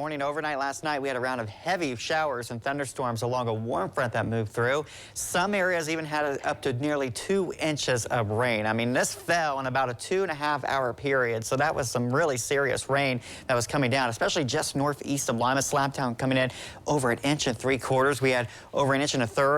morning. Overnight last night, we had a round of heavy showers and thunderstorms along a warm front that moved through. Some areas even had up to nearly 2 inches of rain. I mean, this fell in about a 2.5-hour period, so that was some really serious rain that was coming down, especially just northeast of Lima. Slabtown coming in over 1.75 inches. We had over 1.33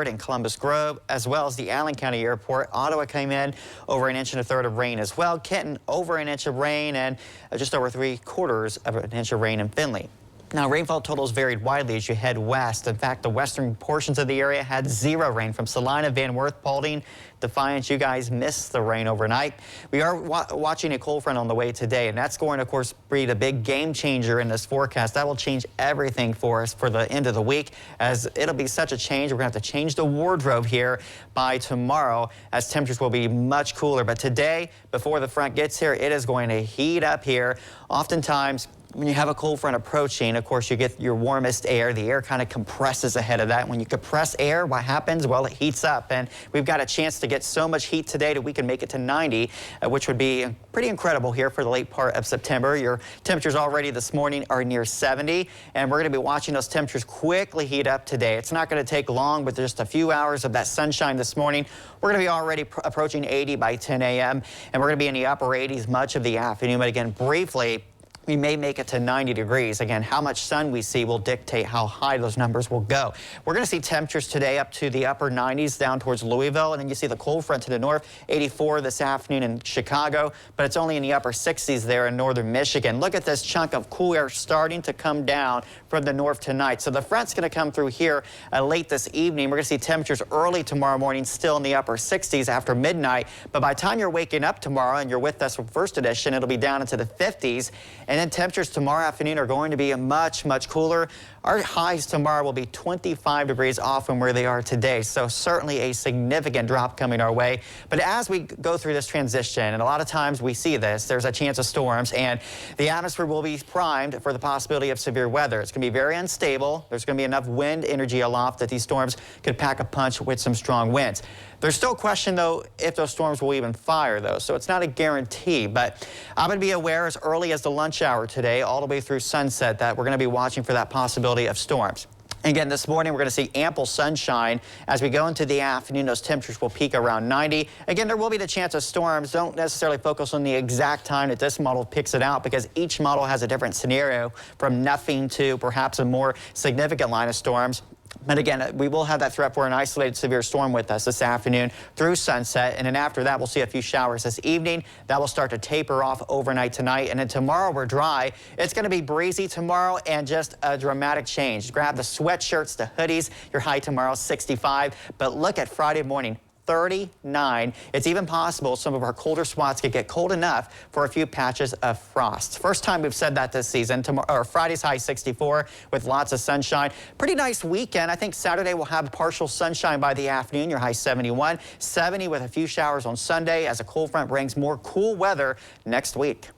inches in Columbus Grove, as well as the Allen County Airport. Ottawa came in over 1.33 inches of rain as well. Kenton over 1 inch of rain, and just over 3/4 of an inch of rain in Finley. Now, rainfall totals varied widely as you head west. In fact, the western portions of the area had 0 rain. From Salina, Van Wert, Paulding, Defiance, you guys missed the rain overnight. We are watching a cold front on the way today, and that's going to, of course, be a big game changer in this forecast. That will change everything for us for the end of the week, as it'll be such a change. We're going to have to change the wardrobe here by tomorrow, as temperatures will be much cooler. But today, before the front gets here, it is going to heat up here. Oftentimes, when you have a cold front approaching, of course, you get your warmest air. The air kind of compresses ahead of that. When you compress air, what happens? Well, it heats up, and we've got a chance to get so much heat today that we can make it to 90, which would be pretty incredible here for the late part of September. Your temperatures already this morning are near 70, and we're going to be watching those temperatures quickly heat up today. It's not going to take long, but just a few hours of that sunshine this morning. We're going to be already approaching 80 by 10 a.m., and we're going to be in the upper 80s much of the afternoon. But again, briefly, we may make it to 90 degrees. Again, how much sun we see will dictate how high those numbers will go. We're going to see temperatures today up to the upper 90s down towards Louisville, and then you see the cold front to the north, 84 this afternoon in Chicago, but it's only in the upper 60s there in northern Michigan. Look at this chunk of cool air starting to come down from the north tonight. So the front's going to come through here late this evening. We're going to see temperatures early tomorrow morning still in the upper 60s after midnight, but by the time you're waking up tomorrow and you're with us for First Edition, it'll be down into the 50s. And then temperatures tomorrow afternoon are going to be much cooler. Our highs tomorrow will be 25 degrees off from where they are today, so certainly a significant drop coming our way. But as we go through this transition, and a lot of times we see this, there's a chance of storms, and the atmosphere will be primed for the possibility of severe weather. It's going to be very unstable. There's going to be enough wind energy aloft that these storms could pack a punch with some strong winds. There's still a question, though, if those storms will even fire, though, so it's not a guarantee. But I'm going to be aware as early as the lunch hour today, all the way through sunset, that we're going to be watching for that possibility of storms. Again, this morning, we're going to see ample sunshine. As we go into the afternoon, those temperatures will peak around 90. Again, there will be the chance of storms. Don't necessarily focus on the exact time that this model picks it out, because each model has a different scenario, from nothing to perhaps a more significant line of storms. But again, we will have that threat for an isolated severe storm with us this afternoon through sunset. And then after that, we'll see a few showers this evening. That will start to taper off overnight tonight. And then tomorrow, we're dry. It's going to be breezy tomorrow and just a dramatic change. Grab the sweatshirts, the hoodies. Your high tomorrow, 65. But look at Friday morning, 39. It's even possible some of our colder spots could get cold enough for a few patches of frost. First time we've said that this season. Tomorrow, or Friday's high 64 with lots of sunshine. Pretty nice weekend. I think Saturday will have partial sunshine by the afternoon. Your high 71. 70 with a few showers on Sunday, as a cold front brings more cool weather next week.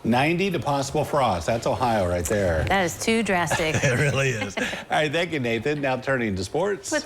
90 to possible frost. That's Ohio right there. That is too drastic. It really is. All right, thank you, Nathan. Now turning to sports.